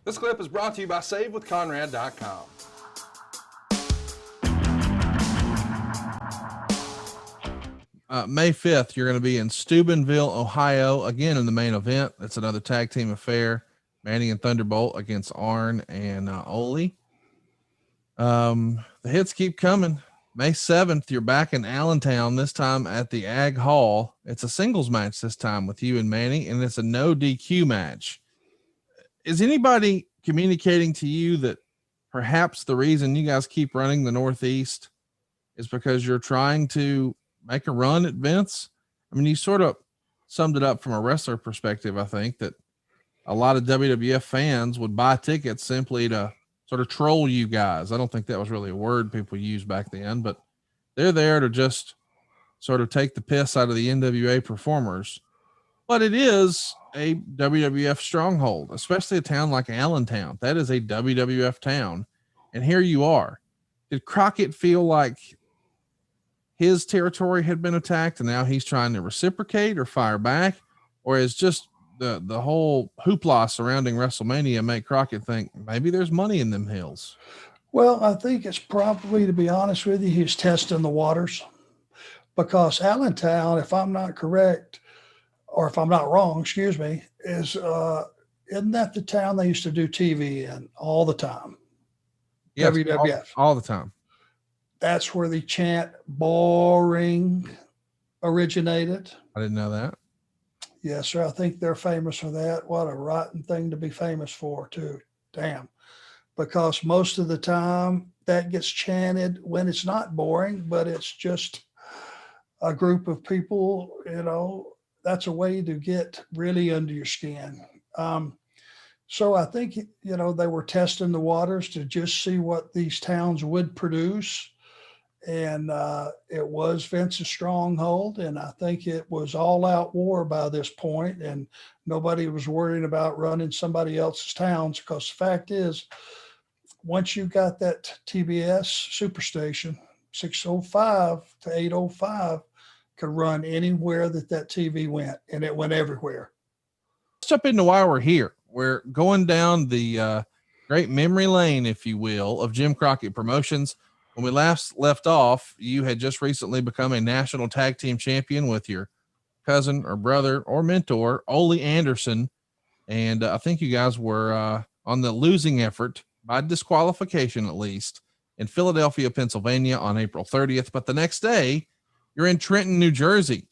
This clip is brought to you by SaveWithConrad.com. May 5th, you're going to be in Steubenville, Ohio, again in the main event. It's another tag team affair. Manny and Thunderbolt against Arn and Ole. The hits keep coming. May 7th, you're back in Allentown, this time at the Ag Hall. It's a singles match this time with you and Manny, and it's a no DQ match. Is anybody communicating to you that perhaps the reason you guys keep running the Northeast is because you're trying to make a run at Vince? I mean, you sort of summed it up from a wrestler perspective. I think that a lot of WWF fans would buy tickets simply to sort of troll you guys. I don't think that was really a word people used back then, but they're there to just sort of take the piss out of the NWA performers. But it is a WWF stronghold, especially a town like Allentown. That is a WWF town. And here you are. Did Crockett feel like his territory had been attacked and now he's trying to reciprocate or fire back? Or is just the whole hoopla surrounding WrestleMania make Crockett think maybe there's money in them hills? Well, I think it's probably, to be honest with you, he's testing the waters, because Allentown, if I'm not correct, or if I'm not wrong, excuse me, isn't that the town they used to do TV in all the time? Yes, WWF. all the time. That's where the chant boring originated. I didn't know that. Yes, sir. I think they're famous for that. What a rotten thing to be famous for, too. Damn. Because most of the time that gets chanted when it's not boring, but it's just a group of people, that's a way to get really under your skin. So I think, they were testing the waters to just see what these towns would produce. And it was Vince's stronghold. And I think it was all out war by this point, and nobody was worried about running somebody else's towns, because the fact is, once you got that TBS superstation, 605 to 805 could run anywhere that TV went, and it went everywhere. Let's jump into why we're here. We're going down the great memory lane, if you will, of Jim Crockett Promotions. When we last left off, you had just recently become a national tag team champion with your cousin or brother or mentor, Ole Anderson. And I think you guys were on the losing effort by disqualification, at least, in Philadelphia, Pennsylvania on April 30th. But the next day, you're in Trenton, New Jersey.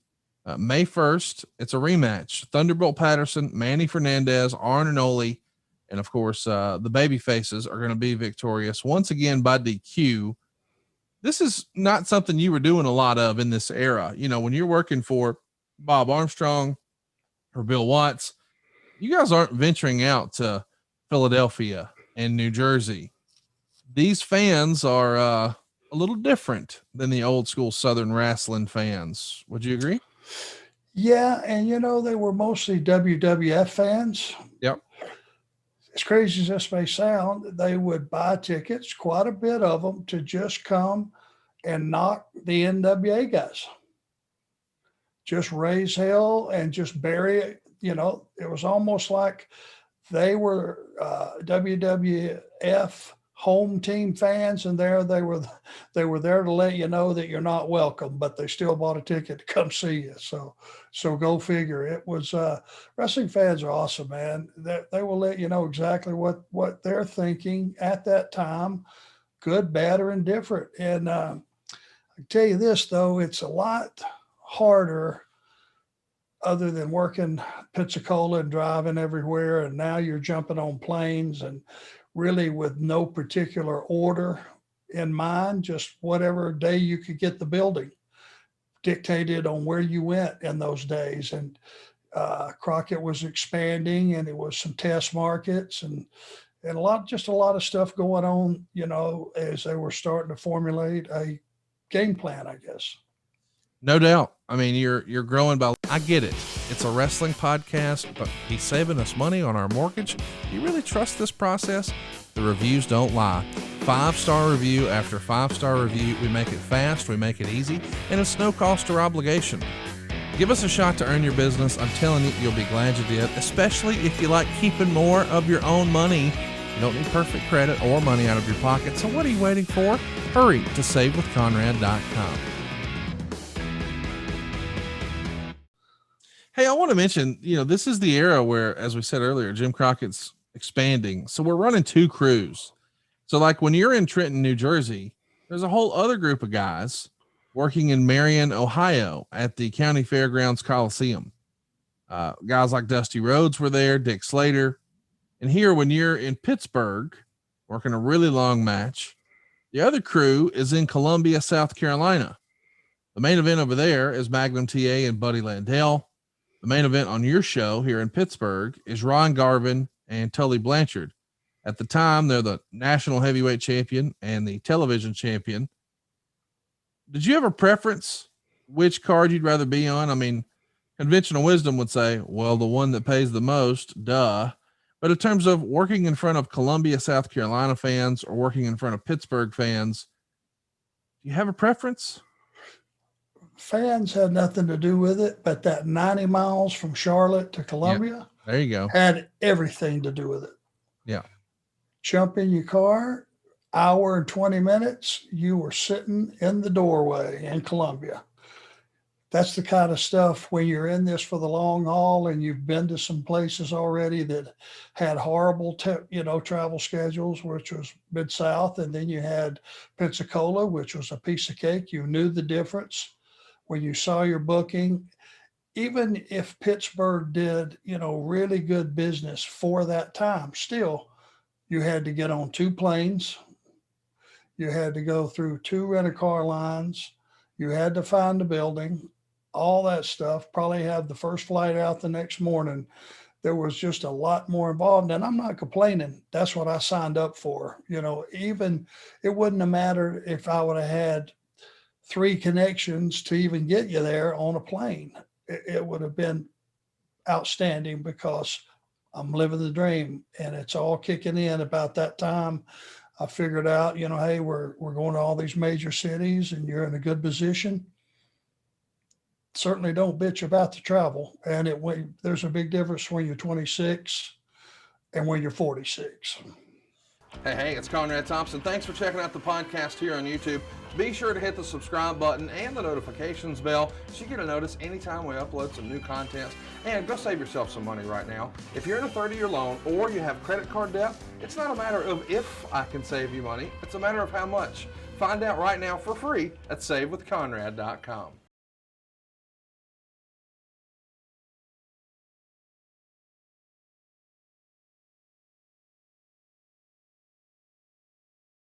May 1st, it's a rematch. Thunderbolt Patterson, Manny Fernandez, Arn and Ole, and of course, the baby faces are going to be victorious once again by DQ. This is not something you were doing a lot of in this era. When you're working for Bob Armstrong or Bill Watts, you guys aren't venturing out to Philadelphia and New Jersey. These fans are a little different than the old school Southern wrestling fans. Would you agree? Yeah. And, they were mostly WWF fans. Yep. As crazy as this may sound, they would buy tickets, quite a bit of them, to just come and knock the NWA guys. Just raise hell and just bury it. It was almost like they were WWF home team fans, and they were there to let you know that you're not welcome, but they still bought a ticket to come see you. So go figure. It was wrestling fans are awesome, man. They will let you know exactly what they're thinking at that time, good, bad, or indifferent. And I can tell you this, though, it's a lot harder, other than working Pensacola and driving everywhere, and now you're jumping on planes and really with no particular order in mind, just whatever day you could get the building dictated on where you went in those days. And Crockett was expanding, and it was some test markets and a lot of stuff going on, as they were starting to formulate a game plan, I guess. No doubt. I mean, you're growing by, I get it. It's a wrestling podcast, but he's saving us money on our mortgage. Do you really trust this process? The reviews don't lie. 5-star review after 5-star review. We make it fast, we make it easy, and it's no cost or obligation. Give us a shot to earn your business. I'm telling you, you'll be glad you did, especially if you like keeping more of your own money. You don't need perfect credit or money out of your pocket. So what are you waiting for? Hurry to savewithconrad.com. Hey, I want to mention, this is the era where, as we said earlier, Jim Crockett's expanding. So we're running 2 crews. So like when you're in Trenton, New Jersey, there's a whole other group of guys working in Marion, Ohio at the County Fairgrounds Coliseum. Guys like Dusty Rhodes were there, Dick Slater. And here, when you're in Pittsburgh, working a really long match, the other crew is in Columbia, South Carolina. The main event over there is Magnum TA and Buddy Landell. The main event on your show here in Pittsburgh is Ron Garvin and Tully Blanchard. At the time, they're the national heavyweight champion and the television champion. Did you have a preference which card you'd rather be on? I mean, conventional wisdom would say, well, the one that pays the most, duh. But in terms of working in front of Columbia, South Carolina fans or working in front of Pittsburgh fans, do you have a preference? Fans had nothing to do with it, but that 90 miles from Charlotte to Columbia, there you go, had everything to do with it. Yeah. Jump in your car, hour and 20 minutes, you were sitting in the doorway in Columbia. That's the kind of stuff when you're in this for the long haul and you've been to some places already that had horrible, travel schedules, which was Mid-South. And then you had Pensacola, which was a piece of cake. You knew the difference when you saw your booking. Even if Pittsburgh did, really good business for that time, still, you had to get on 2 planes. You had to go through 2 rent-a-car lines. You had to find the building, all that stuff, probably have the first flight out the next morning. There was just a lot more involved, and I'm not complaining. That's what I signed up for. Even it wouldn't have mattered if I would have had 3 connections to even get you there on a plane. It would have been outstanding because I'm living the dream, and it's all kicking in about that time. I figured out, hey, we're going to all these major cities and you're in a good position. Certainly don't bitch about the travel. And there's a big difference when you're 26 and when you're 46. Hey, it's Conrad Thompson. Thanks for checking out the podcast here on YouTube. Be sure to hit the subscribe button and the notifications bell so you get a notice anytime we upload some new content. And go save yourself some money right now. If you're in a 30-year loan or you have credit card debt, it's not a matter of if I can save you money. It's a matter of how much. Find out right now for free at savewithconrad.com.